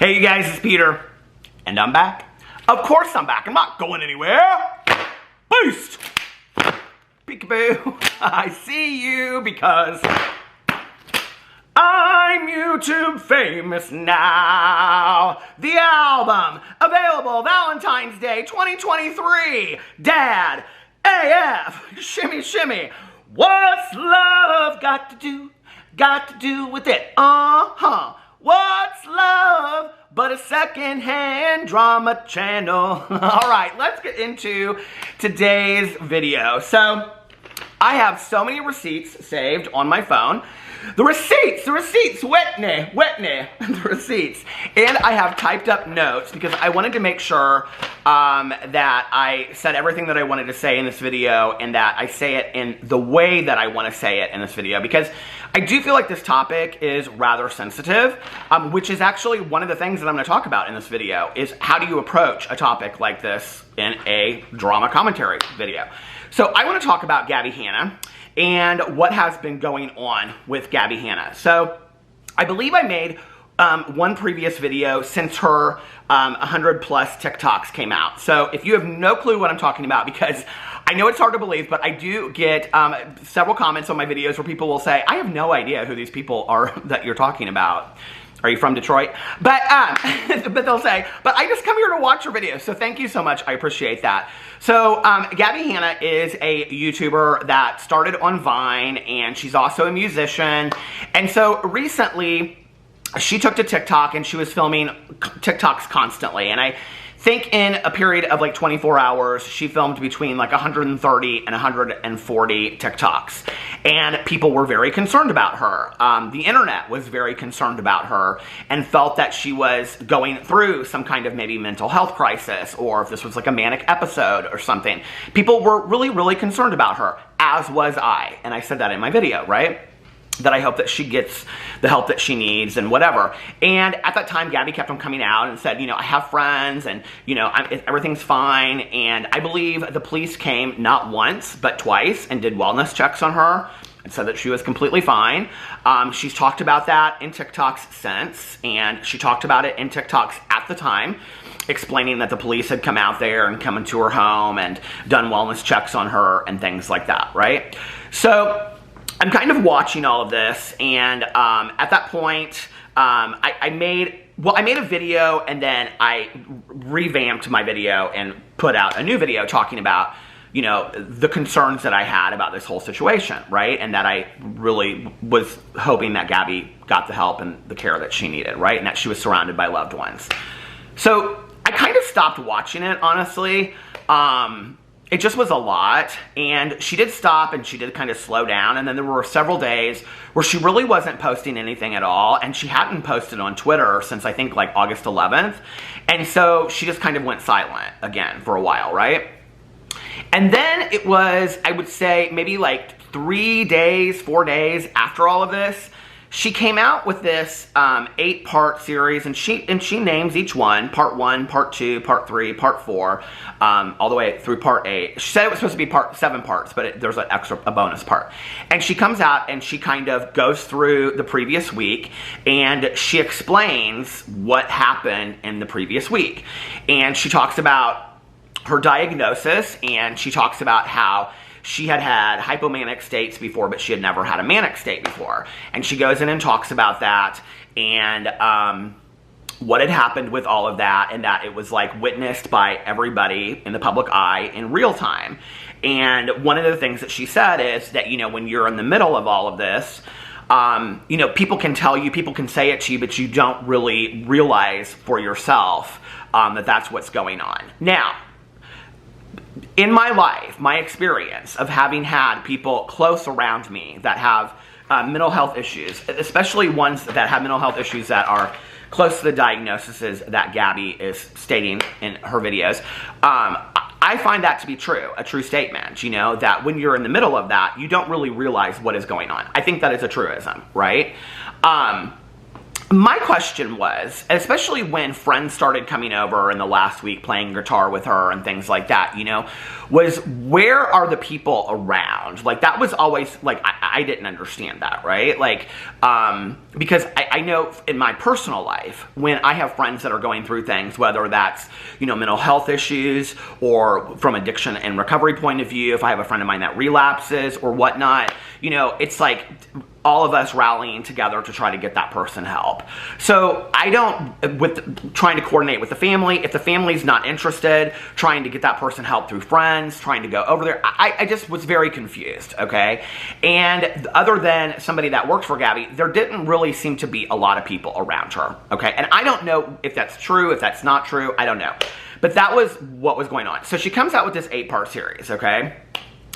Hey you guys, it's Peter, and I'm back. Of course I'm back, I'm not going anywhere. Boost! Peekaboo, I see you because I'm YouTube famous now. The album, available Valentine's Day 2023. Dad, AF, shimmy shimmy. What's love got to do with it? What's love but a secondhand drama channel? All right, let's get into today's video. So, I have so many receipts saved on my phone. The receipts, Whitney, the receipts. And I have typed up notes because I wanted to make sure that I said everything that I wanted to say in this video and that I say it in the way that I want to say it in this video, because I do feel like this topic is rather sensitive, which is actually one of the things that I'm going to talk about in this video, is how do you approach a topic like this in a drama commentary video. So I want to talk about Gabbie Hanna and what has been going on with Gabbie Hanna. So I believe I made one previous video since her 100 plus TikToks came out. So if you have no clue what I'm talking about, because I know it's hard to believe, but I do get several comments on my videos where people will say, I have no idea who these people are that you're talking about. Are you from Detroit? But but they'll say, but I just come here to watch your videos. So thank you so much. I appreciate that. So Gabbie Hanna is a YouTuber that started on Vine, and she's also a musician. And so recently, she took to TikTok and she was filming TikToks constantly. And I think in a period of like 24 hours, she filmed between like 130 and 140 TikToks. And people were very concerned about her. The internet was very concerned about her and felt that she was going through some kind of maybe mental health crisis, or if this was like a manic episode or something. People were really, really concerned about her, as was I. And I said that in my video, right? That I hope that she gets the help that she needs and whatever. And at that time, Gabbie kept on coming out and said, you know, I have friends and, you know, everything's fine. And I believe the police came not once, but twice and did wellness checks on her and said that she was completely fine. She's talked about that in TikToks since, and she talked about it in TikToks at the time, explaining that the police had come out there and come into her home and done wellness checks on her and things like that, right? So I'm kind of watching all of this, and at that point, I made a video, and then I revamped my video and put out a new video talking about, you know, the concerns that I had about this whole situation, right? And that I really was hoping that Gabbie got the help and the care that she needed, right? And that she was surrounded by loved ones. So I kind of stopped watching it, honestly. It just was a lot, and she did stop and she did kind of slow down, and then there were several days where she really wasn't posting anything at all, and she hadn't posted on Twitter since I think like August 11th, and so she just kind of went silent again for a while, right? And then it was, I would say, maybe like 4 days after all of this, she came out with this 8-part series, and she names each one, part 1, part 2, part 3, part 4, all the way through part 8. She said it was supposed to be 7 parts, but there's a bonus part. And she comes out and she kind of goes through the previous week, and she explains what happened in the previous week. And she talks about her diagnosis, and she talks about how she had had hypomanic states before, but she had never had a manic state before. And she goes in and talks about that, and what had happened with all of that, and that it was like witnessed by everybody in the public eye in real time. And one of the things that she said is that, you know, when you're in the middle of all of this, you know, people can tell you, people can say it to you, but you don't really realize for yourself that that's what's going on. Now, in my life, my experience of having had people close around me that have mental health issues, especially ones that have mental health issues that are close to the diagnoses that Gabbie is stating in her videos, I find that to be true, a true statement, you know, that when you're in the middle of that, you don't really realize what is going on. I think that is a truism, right? my question was, especially when friends started coming over in the last week playing guitar with her and things like that, you know, was where are the people around? Like, that was always, like, I didn't understand that, right? Like, because I know in my personal life, when I have friends that are going through things, whether that's, you know, mental health issues or from addiction and recovery point of view, if I have a friend of mine that relapses or whatnot, you know, it's like all of us rallying together to try to get that person help. So I don't, trying to coordinate with the family, if the family's not interested, trying to get that person help through friends, trying to go over there, I just was very confused, okay? And other than somebody that works for Gabbie, there didn't really seem to be a lot of people around her, okay? And I don't know if that's true, if that's not true, I don't know. But that was what was going on. So she comes out with this 8-part series, okay?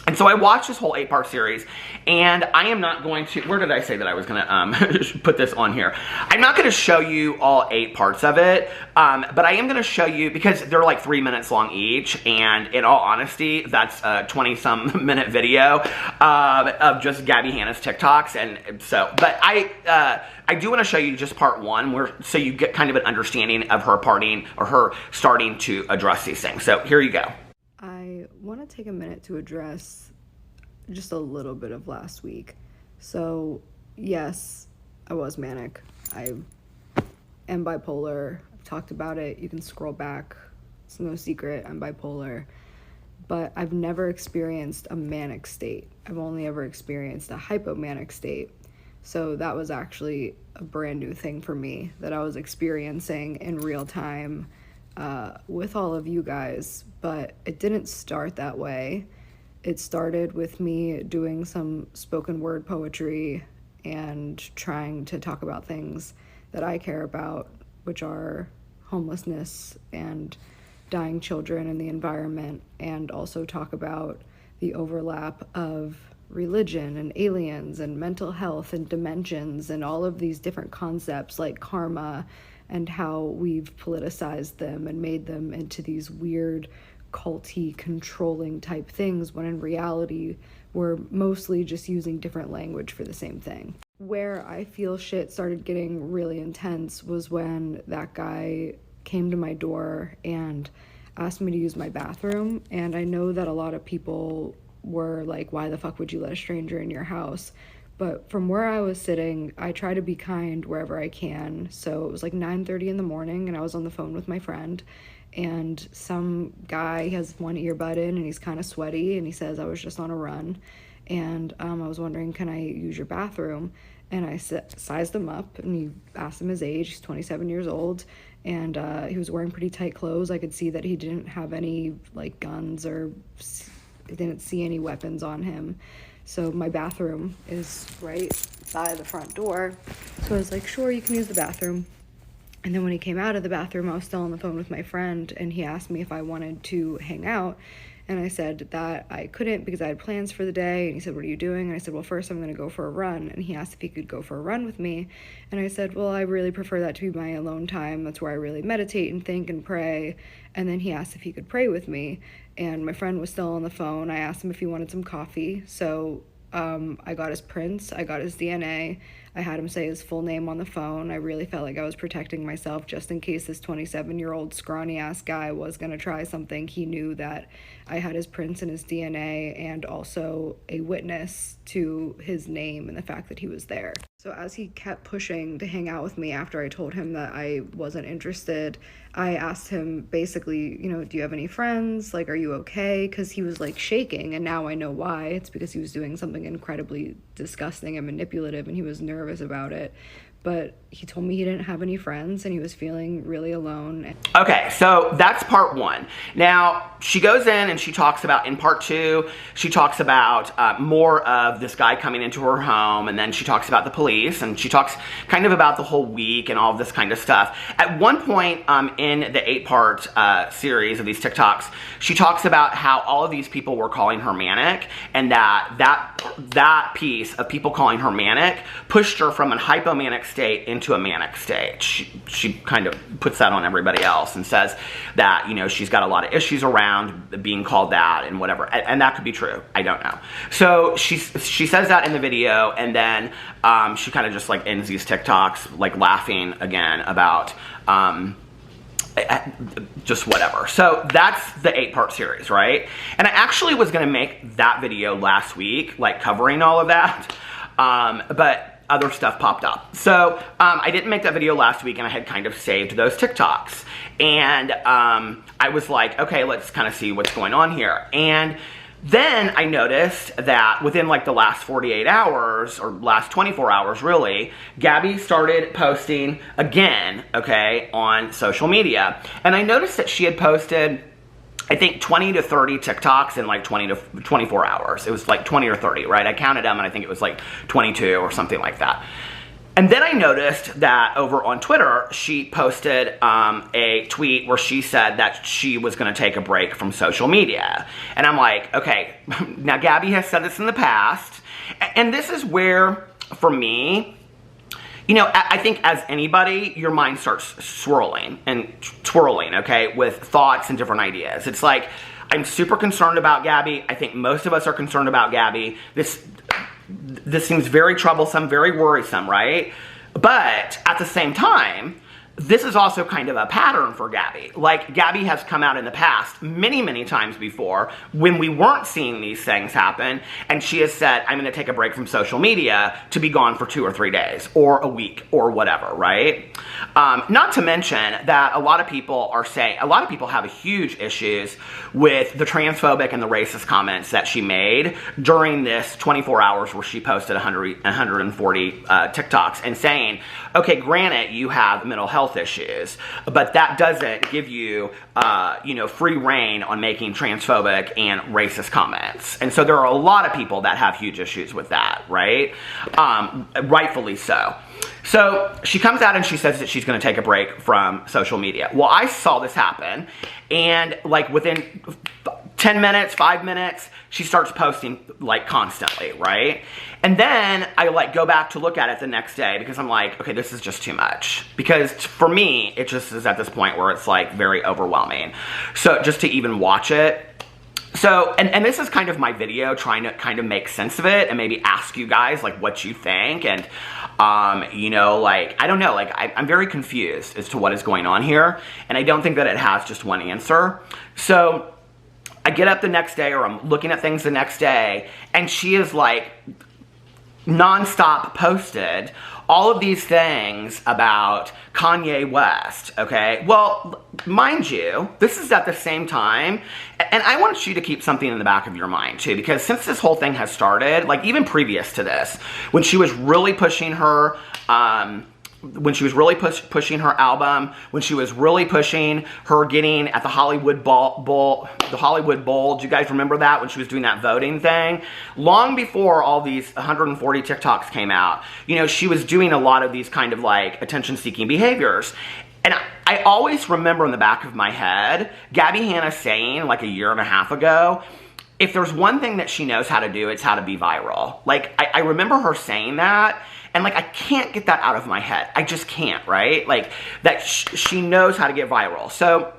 And so I watched this whole 8-part series, and I am not going to, where did I say that I was going to put this on here? I'm not going to show you all 8 parts of it, but I am going to show you, because they're like 3 minutes long each, and in all honesty, that's a 20-some minute video of just Gabbie Hanna's TikToks, and so, but I do want to show you just part 1, so you get kind of an understanding of her parting, or her starting to address these things. So here you go. I want to take a minute to address just a little bit of last week. So, yes, I was manic. I am bipolar. I've talked about it. You can scroll back. It's no secret. I'm bipolar. But I've never experienced a manic state. I've only ever experienced a hypomanic state. So that was actually a brand new thing for me that I was experiencing in real time with all of you guys, but it didn't start that way. It started with me doing some spoken word poetry and trying to talk about things that I care about, which are homelessness and dying children and the environment, and also talk about the overlap of religion and aliens and mental health and dimensions and all of these different concepts like karma, and how we've politicized them and made them into these weird, culty, controlling type things, when in reality, we're mostly just using different language for the same thing. Where I feel shit started getting really intense was when that guy came to my door and asked me to use my bathroom. And I know that a lot of people were like, why the fuck would you let a stranger in your house? But from where I was sitting, I try to be kind wherever I can. So it was like 9:30 in the morning, and I was on the phone with my friend, and some guy has one earbud in, and he's kind of sweaty, and he says, I was just on a run, and I was wondering, can I use your bathroom? And I sized him up, and he asked him his age. He's 27 years old, and he was wearing pretty tight clothes. I could see that he didn't have any like guns, or didn't see any weapons on him. So my bathroom is right by the front door. So I was like, sure, you can use the bathroom. And then when he came out of the bathroom, I was still on the phone with my friend, and he asked me if I wanted to hang out. And I said that I couldn't because I had plans for the day. And he said, what are you doing? And I said, well, first I'm going to go for a run. And he asked if he could go for a run with me. And I said, well, I really prefer that to be my alone time. That's where I really meditate and think and pray. And then he asked if he could pray with me. And my friend was still on the phone. I asked him if he wanted some coffee. So I got his prints. I got his DNA. I had him say his full name on the phone. I really felt like I was protecting myself just in case this 27-year-old scrawny-ass guy was going to try something. He knew that I had his prints and his DNA, and also a witness to his name and the fact that he was there. So as he kept pushing to hang out with me after I told him that I wasn't interested, I asked him basically, you know, do you have any friends? Like, are you okay? Because he was like shaking, and now I know why. It's because he was doing something incredibly disgusting and manipulative, and he was nervous about it. But he told me he didn't have any friends and he was feeling really alone. Okay, so that's part 1. Now, she goes in and she talks about, in part 2, she talks about more of this guy coming into her home, and then she talks about the police, and she talks kind of about the whole week and all of this kind of stuff. At one point in the 8-part series of these TikToks, she talks about how all of these people were calling her manic, and that piece of people calling her manic pushed her from a hypomanic state into a manic state. She kind of puts that on everybody else and says that, you know, she's got a lot of issues around being called that and whatever. And that could be true. I don't know. So she says that in the video, and then she kind of just like ends these TikToks like laughing again about just whatever. So that's the 8-part series, right? And I actually was gonna make that video last week, like covering all of that, but other stuff popped up. So I didn't make that video last week, and I had kind of saved those TikToks. And I was like, okay, let's kind of see what's going on here. And then I noticed that within like the last 48 hours, or last 24 hours really, Gabbie started posting again, okay, on social media. And I noticed that she had posted, I think, 20 to 30 TikToks in like 20 to 24 hours. It was like 20 or 30, right? I counted them, and I think it was like 22 or something like that. And then I noticed that over on Twitter, she posted a tweet where she said that she was going to take a break from social media. And I'm like, okay, now Gabbie has said this in the past. And this is where, for me, you know, I think as anybody, your mind starts swirling and twirling, okay, with thoughts and different ideas. It's like, I'm super concerned about Gabbie. I think most of us are concerned about Gabbie. This seems very troublesome, very worrisome, right? But at the same time, this is also kind of a pattern for Gabbie. Like, Gabbie has come out in the past many, many times before when we weren't seeing these things happen, and she has said, I'm going to take a break from social media to be gone for 2 or 3 days, or a week, or whatever, right? Not to mention that a lot of people have huge issues with the transphobic and the racist comments that she made during this 24 hours where she posted 140 TikToks and saying, okay, granted, you have mental health issues, but that doesn't give you, you know, free reign on making transphobic and racist comments. And so there are a lot of people that have huge issues with that, right? Rightfully so. So she comes out and she says that she's going to take a break from social media. Well, I saw this happen, and like within 10 minutes, 5 minutes, she starts posting like constantly, right? And then I like go back to look at it the next day because I'm like, okay, this is just too much. Because for me, it just is at this point where it's like very overwhelming. So just to even watch it. So, and this is kind of my video trying to kind of make sense of it and maybe ask you guys like what you think. And, you know, like, I don't know, like I'm very confused as to what is going on here. And I don't think that it has just one answer. So I get up the next day, or I'm looking at things the next day, and she is like nonstop posted all of these things about Kanye West, okay? Well, mind you, this is at the same time, and I want you to keep something in the back of your mind too, because since this whole thing has started, like even previous to this, when she was really pushing her, pushing her album, when she was really pushing her getting at the Hollywood Bowl, do you guys remember that, when she was doing that voting thing? Long before all these 140 TikToks came out, you know, she was doing a lot of these kind of like attention-seeking behaviors. And I always remember in the back of my head, Gabbie Hanna saying like a year and a half ago, if there's one thing that she knows how to do, it's how to be viral. Like, I remember her saying that, and like, I can't get that out of my head. I just can't, right? Like, that she knows how to get viral. So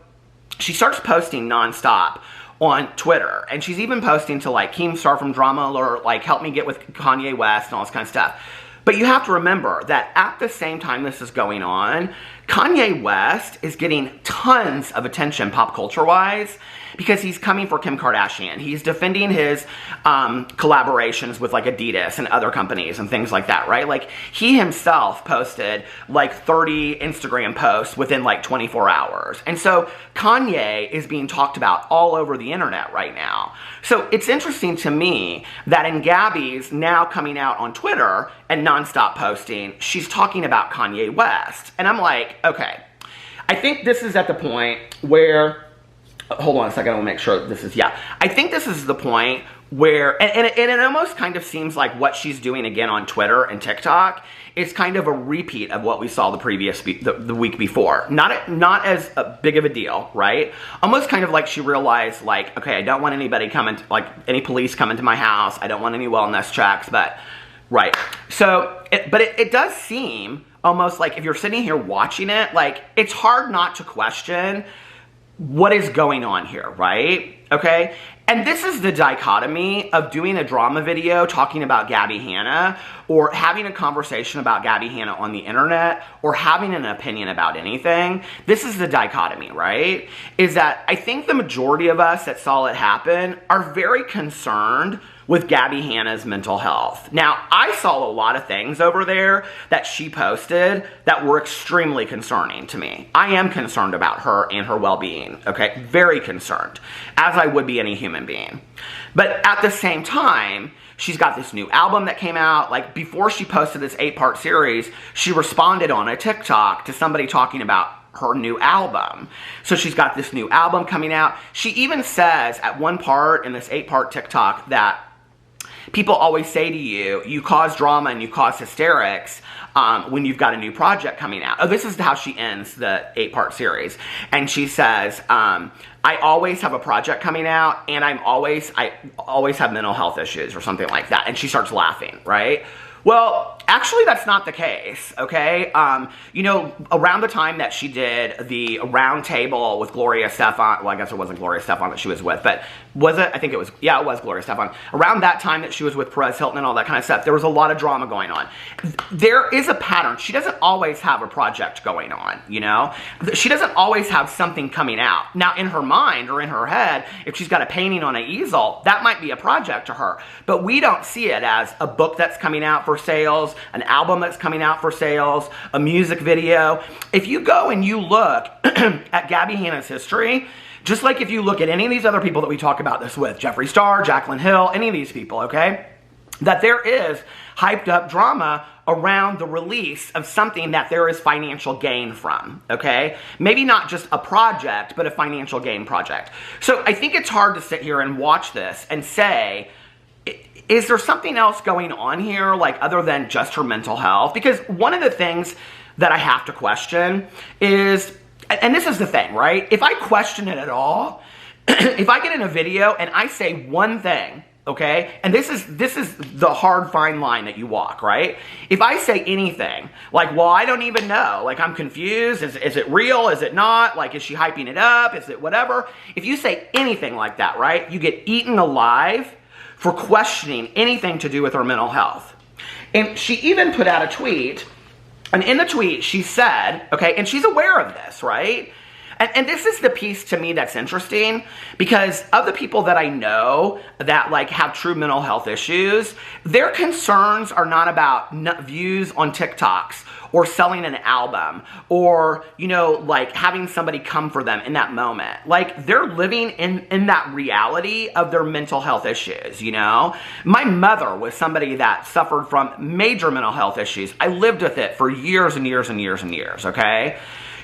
she starts posting nonstop on Twitter, and she's even posting to like Keemstar from Drama Alert, like help me get with Kanye West and all this kind of stuff. But you have to remember that at the same time this is going on, Kanye West is getting tons of attention pop culture-wise because he's coming for Kim Kardashian. He's defending his collaborations with like Adidas and other companies and things like that, right? Like, he himself posted like 30 Instagram posts within like 24 hours. And so Kanye is being talked about all over the internet right now. So it's interesting to me that in Gabbie's now coming out on Twitter and nonstop posting, she's talking about Kanye West. And I'm like, okay, I think this is at the point where, hold on a second, I want to make sure this is, yeah. I think this is the point where, and it almost kind of seems like what she's doing again on Twitter and TikTok is kind of a repeat of what we saw the week before. Not as big of a deal, right? Almost kind of like she realized, like, okay, I don't want anybody coming, like any police coming to my house. I don't want any wellness checks, but, right. So, but it does seem almost like if you're sitting here watching it, like it's hard not to question what is going on here, right? Okay? And this is the dichotomy of doing a drama video talking about Gabbie Hanna, or having a conversation about Gabbie Hanna on the internet, or having an opinion about anything. This is the dichotomy, right? Is that I think the majority of us that saw it happen are very concerned with Gabbie Hanna's mental health. Now, I saw a lot of things over there that she posted that were extremely concerning to me. I am concerned about her and her well-being, okay? Very concerned, as I would be any human being. But at the same time, she's got this new album that came out. Like, before she posted this 8-part series, she responded on a TikTok to somebody talking about her new album. So she's got this new album coming out. She even says at one part in this 8-part TikTok that people always say to you, you cause drama and you cause hysterics when you've got a new project coming out. Oh, this is how she ends the 8-part series. And she says, I always have a project coming out, and I always have mental health issues or something like that. And she starts laughing, right? Well, actually, that's not the case, okay? You know, around the time that she did the round table with Gloria Stefan, well, I guess it wasn't Gloria Stefan that she was with, but was it? I think it was, yeah, it was Gloria Stefan. Around that time that she was with Perez Hilton and all that kind of stuff, there was a lot of drama going on. There is a pattern. She doesn't always have a project going on, you know? She doesn't always have something coming out. Now, in her mind or in her head, if she's got a painting on an easel, that might be a project to her. But we don't see it as a book that's coming out for sales, an album that's coming out for sales, a music video. If you go and you look at Gabbie Hanna's history, just like if you look at any of these other people that we talk about this with, Jeffree Star, Jaclyn Hill, any of these people, okay, that there is hyped up drama around the release of something that there is financial gain from, okay? Maybe not just a project, but a financial gain project. So I think it's hard to sit here and watch this and say, is there something else going on here, like other than just her mental health? Because one of the things that I have to question is, and this is the thing, right? If I question it at all, if I get in a video and I say one thing, okay, and this is the hard fine line that you walk, right? If I say anything, like, well, I don't even know, like, I'm confused, is it real, is it not, like, is she hyping it up, is it whatever? If you say anything like that, right, you get eaten alive for questioning anything to do with her mental health. And she even put out a tweet, and in the tweet she said, okay, and she's aware of this, right? And this is the piece to me that's interesting, because of the people that I know that like have true mental health issues, their concerns are not about views on TikToks or selling an album or, you know, like having somebody come for them in that moment. Like, they're living in that reality of their mental health issues, you know? My mother was somebody that suffered from major mental health issues. I lived with it for years and years and years and years, okay?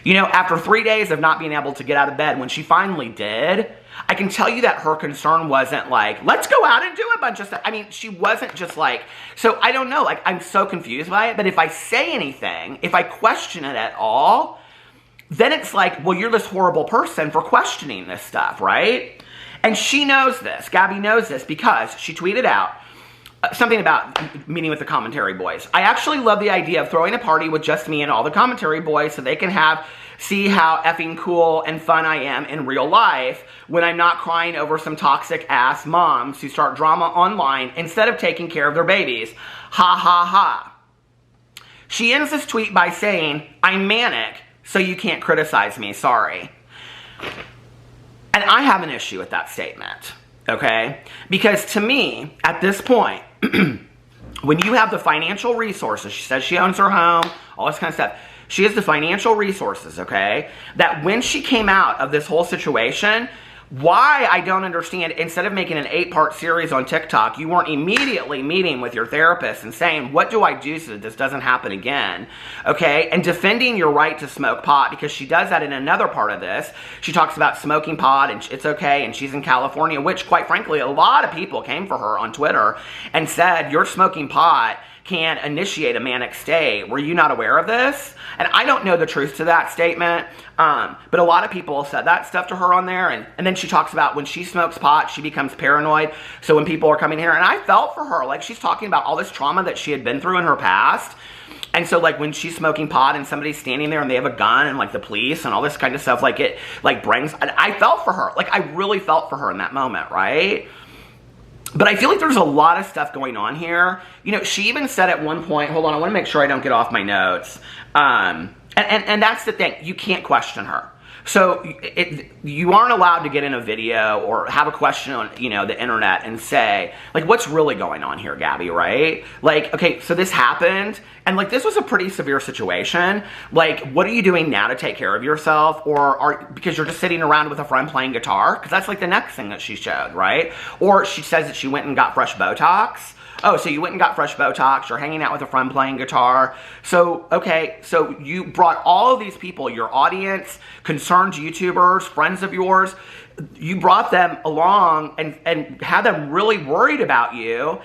You know, after 3 days of not being able to get out of bed, when she finally did, I can tell you that her concern wasn't like, let's go out and do a bunch of stuff. I mean, she wasn't just like, so I don't know, like, I'm so confused by it, but if I say anything, if I question it at all, then it's like, well, you're this horrible person for questioning this stuff, right? And she knows this. Gabbie knows this because she tweeted out something about meeting with the commentary boys. I actually love the idea of throwing a party with just me and all the commentary boys so they can see how effing cool and fun I am in real life when I'm not crying over some toxic ass moms who start drama online instead of taking care of their babies. Ha ha ha. She ends this tweet by saying, I'm manic, so you can't criticize me, sorry. And I have an issue with that statement, okay? Because to me, at this point, when you have the financial resources, she says she owns her home, all this kind of stuff. She has the financial resources, okay, that when she came out of this whole situation, why I don't understand, instead of making an 8-part series on TikTok, you weren't immediately meeting with your therapist and saying, what do I do so that this doesn't happen again, okay? And defending your right to smoke pot, because she does that in another part of this. She talks about smoking pot and it's okay, and she's in California, which, quite frankly, a lot of people came for her on Twitter and said, you're smoking pot can initiate a manic state. Were you not aware of this? And I don't know the truth to that statement, but a lot of people said that stuff to her on there, and then she talks about when she smokes pot, she becomes paranoid, so when people are coming here, and I felt for her, like she's talking about all this trauma that she had been through in her past, And so, like, when she's smoking pot and somebody's standing there and they have a gun and, like, the police and all this kind of stuff, like, it, like, brings... I felt for her. Like, I really felt for her in that moment, right? But I feel like there's a lot of stuff going on here. You know, she even said at one point... Hold on, I want to make sure I don't get off my notes. And that's the thing. You can't question her. So you aren't allowed to get in a video or have a question on, you know, the internet and say, like, what's really going on here, Gabbie, right? Like, okay, so this happened, and, like, this was a pretty severe situation. Like, what are you doing now to take care of yourself? Or because you're just sitting around with a friend playing guitar? Because that's, like, the next thing that she showed, right? Or she says that she went and got fresh Botox. Oh, so you went and got fresh Botox, you're hanging out with a friend playing guitar. So, okay, so you brought all of these people, your audience, concerned YouTubers, friends of yours, you brought them along and had them really worried about you.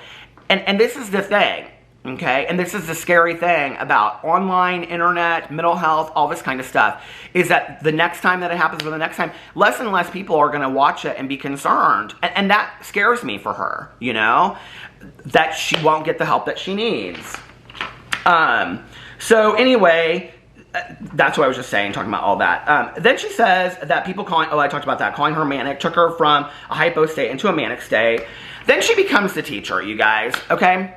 And this is the thing, okay? And this is the scary thing about online, internet, mental health, all this kind of stuff, is that the next time that it happens or the next time, less and less people are gonna watch it and be concerned. And that scares me for her, you know? That she won't get the help that she needs. So anyway, that's what I was just saying, talking about all that. Then she says that people calling, oh, I talked about that, calling her manic, took her from a hypo state into a manic state. Then she becomes the teacher, you guys, okay?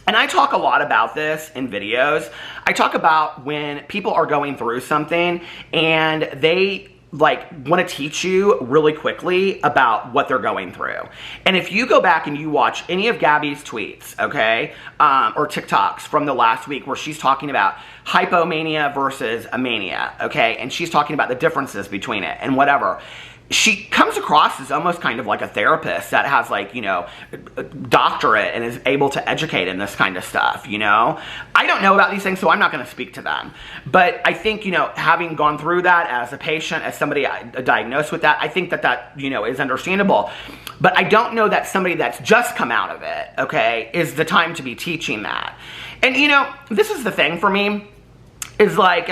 And I talk a lot about this in videos. I talk about when people are going through something and they like want to teach you really quickly about what they're going through. And if you go back and you watch any of Gabbie's tweets, okay, or TikToks from the last week where she's talking about hypomania versus a mania, okay, and she's talking about the differences between it and whatever, she comes across as almost kind of like a therapist that has, like, you know, a doctorate and is able to educate in this kind of stuff, you know? I don't know about these things, so I'm not going to speak to them. But I think, you know, having gone through that as a patient, as somebody diagnosed with that, I think that, you know, is understandable. But I don't know that somebody that's just come out of it, okay, is the time to be teaching that. And, you know, this is the thing for me, is like,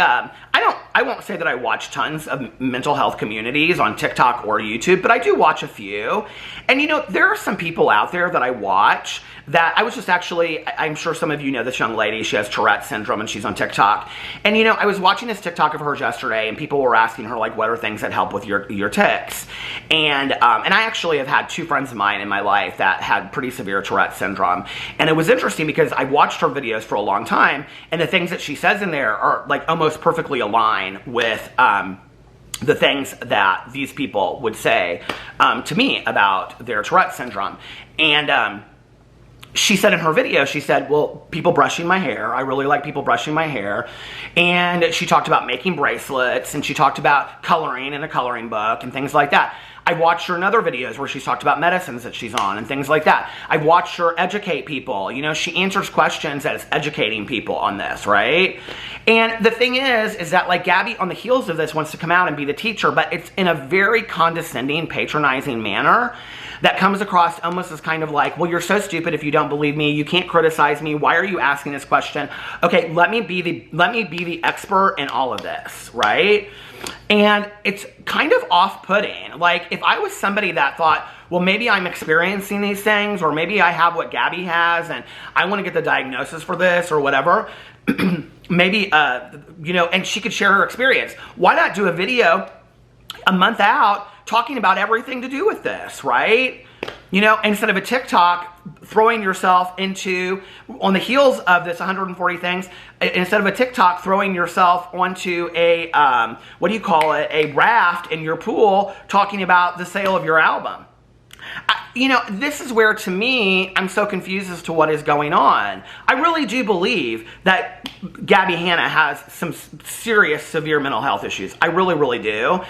I won't say that I watch tons of mental health communities on TikTok or YouTube, but I do watch a few. And, you know, there are some people out there that I watch that I was just actually, I'm sure some of you know this young lady, she has Tourette syndrome and she's on TikTok. And, you know, I was watching this TikTok of hers yesterday and people were asking her, like, what are things that help with your tics? And I actually have had two friends of mine in my life that had pretty severe Tourette syndrome. And it was interesting because I watched her videos for a long time and the things that she says in there are, like, almost perfectly aligned with the things that these people would say to me about their Tourette syndrome. And she said in her video, she said, well, people brushing my hair. I really like people brushing my hair. And she talked about making bracelets, and she talked about coloring in a coloring book and things like that. I watched her in other videos where she's talked about medicines that she's on and things like that. I watched her educate people. You know, she answers questions as educating people on this, right? And the thing is that, like, Gabbie on the heels of this wants to come out and be the teacher, but it's in a very condescending, patronizing manner that comes across almost as kind of like, well, you're so stupid if you don't believe me. You can't criticize me. Why are you asking this question? Okay, let me be the expert in all of this, right? And it's kind of off-putting. Like, if I was somebody that thought, well, maybe I'm experiencing these things, or maybe I have what Gabbie has, and I want to get the diagnosis for this, or whatever, maybe, you know, and she could share her experience. Why not do a video a month out talking about everything to do with this, right? You know, instead of a TikTok throwing yourself into, on the heels of this 140 things, instead of a TikTok throwing yourself onto a, what do you call it, a raft in your pool talking about the sale of your album. You know, this is where, to me, I'm so confused as to what is going on. I really do believe that Gabbie Hanna has some serious, severe mental health issues. I really, really do.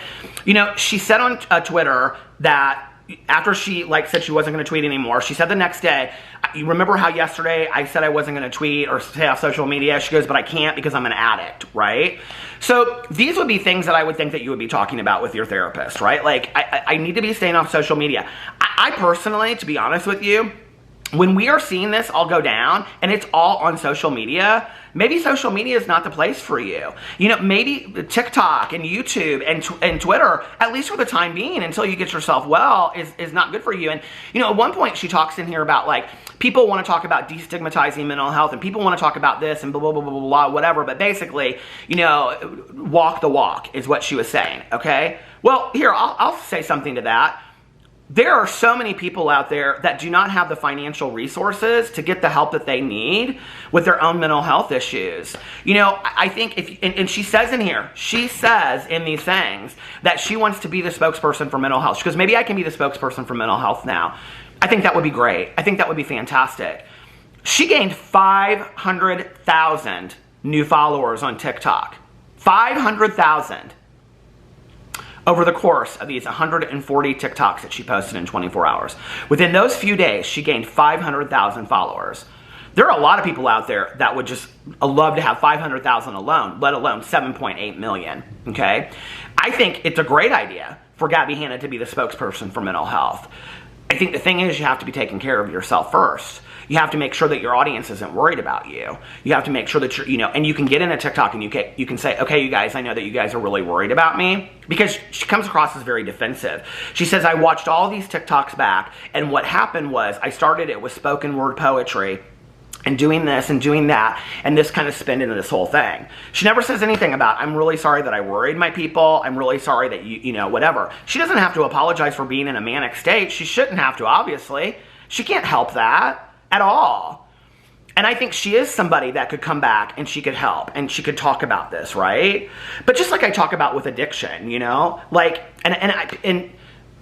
You know, she said on Twitter that after she, like, said she wasn't going to tweet anymore, she said the next day, you remember how yesterday I said I wasn't going to tweet or stay off social media? She goes, but I can't because I'm an addict, right? So these would be things that I would think that you would be talking about with your therapist, right? Like, I need to be staying off social media. I personally, to be honest with you, when we are seeing this all go down and it's all on social media, maybe social media is not the place for you. You know, maybe TikTok and YouTube and Twitter, at least for the time being, until you get yourself well, is not good for you. And, you know, at one point she talks in here about, like, people want to talk about destigmatizing mental health, and people want to talk about this and blah, blah, blah, blah, blah, whatever. But basically, you know, walk the walk is what she was saying, okay? Well, here, I'll say something to that. There are so many people out there that do not have the financial resources to get the help that they need with their own mental health issues. You know, I think and she says in here, she says in these things that she wants to be the spokesperson for mental health. She goes, maybe I can be the spokesperson for mental health now. I think that would be great. I think that would be fantastic. She gained 500,000 new followers on TikTok. 500,000. Over the course of these 140 TikToks that she posted in 24 hours. Within those few days, she gained 500,000 followers. There are a lot of people out there that would just love to have 500,000 alone, let alone 7.8 million, okay? I think it's a great idea for Gabbie Hanna to be the spokesperson for mental health. I think the thing is, you have to be taking care of yourself first. You have to make sure that your audience isn't worried about you. You have to make sure that you're, you know, and you can get in a TikTok and you can say, okay, you guys, I know that you guys are really worried about me, because she comes across as very defensive. She says, I watched all these TikToks back, and what happened was I started it with spoken word poetry and doing this and doing that, and this kind of spin into this whole thing. She never says anything about, I'm really sorry that I worried my people. I'm really sorry that you know, whatever. She doesn't have to apologize for being in a manic state. She shouldn't have to, obviously. She can't help that at all. And I think she is somebody that could come back and she could help and she could talk about this, right? But just like I talk about with addiction, you know, like, and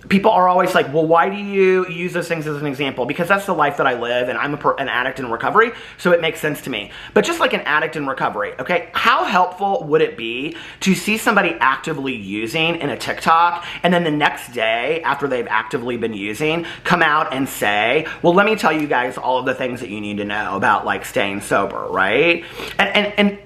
people are always like, well, why do you use those things as an example? Because that's the life that I live, and I'm an addict in recovery, so it makes sense to me. But just like an addict in recovery, okay, how helpful would it be to see somebody actively using in a TikTok, and then the next day, after they've actively been using, come out and say, well, let me tell you guys all of the things that you need to know about, like, staying sober, right? And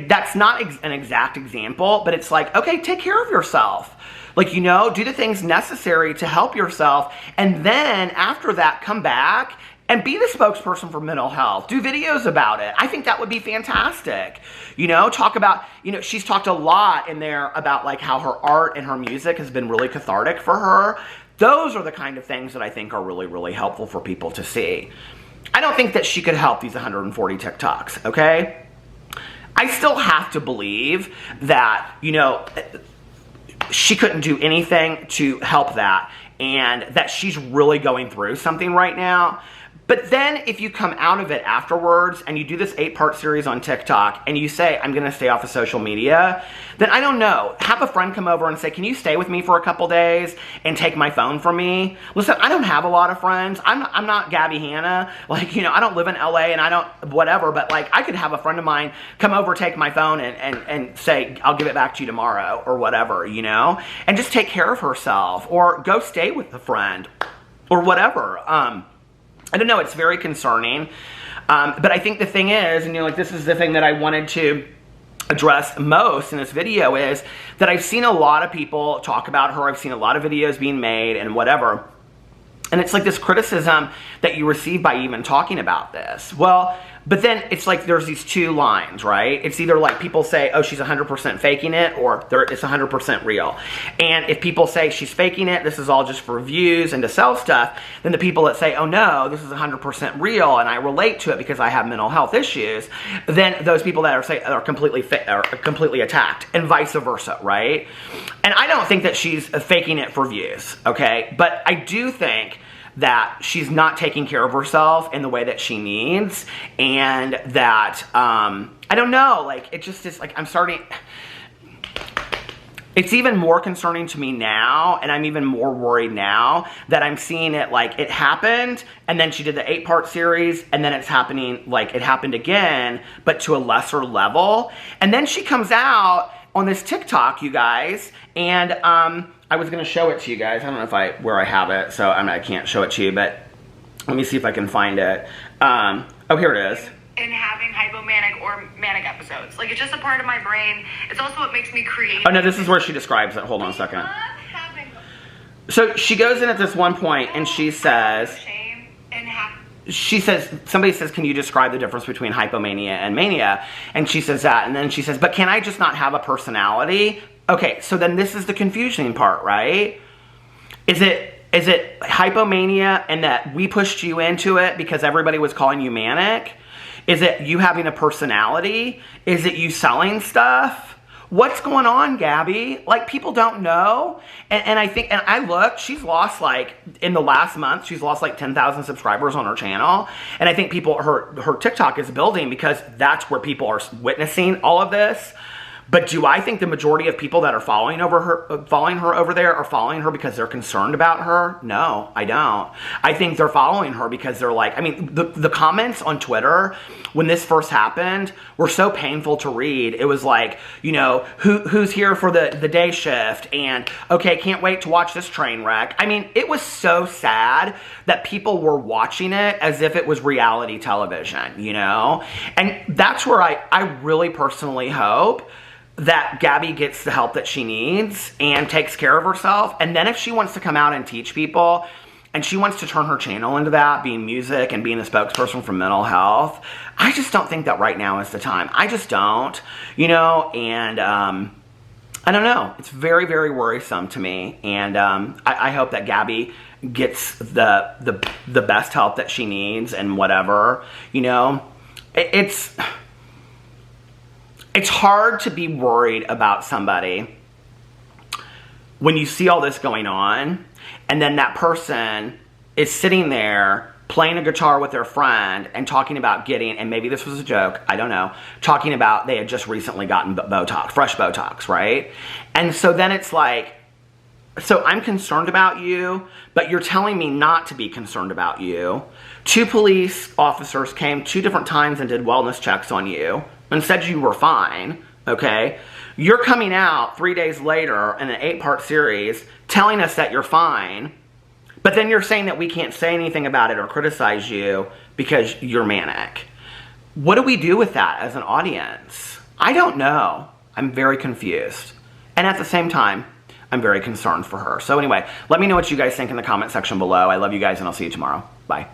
that's not an exact example, but it's like, okay, take care of yourself. Like, you know, do the things necessary to help yourself, and then after that, come back and be the spokesperson for mental health. Do videos about it. I think that would be fantastic. You know, talk about, you know, she's talked a lot in there about, like, how her art and her music has been really cathartic for her. Those are the kind of things that I think are really, really helpful for people to see. I don't think that she could help these 140 TikToks, okay? I still have to believe that, you know, she couldn't do anything to help that, and that she's really going through something right now. But then if you come out of it afterwards and you do this 8-part series on TikTok and you say, I'm going to stay off of social media, then I don't know, have a friend come over and say, can you stay with me for a couple days and take my phone from me? Listen, I don't have a lot of friends. I'm not Gabbie Hanna. Like, you know, I don't live in LA and I don't, whatever, but, like, I could have a friend of mine come over, take my phone and say, I'll give it back to you tomorrow or whatever, you know, and just take care of herself, or go stay with a friend or whatever. I don't know, it's very concerning. But I think the thing is, and, you know, like, this is the thing that I wanted to address most in this video, is that I've seen a lot of people talk about her. I've seen a lot of videos being made and whatever. And it's like this criticism that you receive by even talking about this. Well, but then it's like there's these two lines, right? It's either like people say, oh, she's 100% faking it, or it's 100% real. And if people say she's faking it, this is all just for views and to sell stuff, then the people that say, oh no, this is 100% real and I relate to it because I have mental health issues, then those people that are completely attacked, and vice versa, right? And I don't think that she's faking it for views, okay? But I do think that she's not taking care of herself in the way that she needs, and that, I don't know, like, it just is, like, I'm starting, it's even more concerning to me now, and I'm even more worried now that I'm seeing it, like, it happened, and then she did the 8-part series, and then it's happening, like, it happened again, but to a lesser level, and then she comes out on this TikTok, you guys, and, I was going to show it to you guys. I don't know where I have it, so I can't show it to you, but let me see if I can find it. Oh, here it is. In having hypomanic or manic episodes. Like, it's just a part of my brain. It's also what makes me creative. Oh, no, this is where she describes it. Hold on a second. So she goes in at this one point and she says, shame and she says, somebody says, can you describe the difference between hypomania and mania? And she says that, and then she says, but can I just not have a personality? Okay, so then this is the confusing part, right? Is it hypomania and that we pushed you into it because everybody was calling you manic? Is it you having a personality? Is it you selling stuff? What's going on, Gabbie? Like, people don't know. And I think, and I looked, she's lost like, in the last month, she's lost like 10,000 subscribers on her channel. And I think people, her TikTok is building because that's where people are witnessing all of this. But do I think the majority of people that are following her over there are following her because they're concerned about her? No, I don't. I think they're following her because they're like, I mean, the comments on Twitter when this first happened were so painful to read. It was like, you know, who's here for the day shift? And, okay, can't wait to watch this train wreck. I mean, it was so sad that people were watching it as if it was reality television, you know? And that's where I really personally hope that Gabbie gets the help that she needs and takes care of herself. And then if she wants to come out and teach people and she wants to turn her channel into that, being music and being the spokesperson for mental health, I just don't think that right now is the time. I just don't, you know, and I don't know. It's very, very worrisome to me. And I hope that Gabbie gets the best help that she needs and whatever, you know. It's hard to be worried about somebody when you see all this going on and then that person is sitting there playing a guitar with their friend and talking about getting, and maybe this was a joke, I don't know, talking about they had just recently gotten Botox, fresh Botox, right? And so then it's like, so I'm concerned about you, but you're telling me not to be concerned about you. 2 police officers came 2 different times and did wellness checks on you and said you were fine, okay? You're coming out 3 days later in an 8-part series telling us that you're fine, but then you're saying that we can't say anything about it or criticize you because you're manic. What do we do with that as an audience? I don't know. I'm very confused. And at the same time, I'm very concerned for her. So anyway, let me know what you guys think in the comment section below. I love you guys and I'll see you tomorrow. Bye.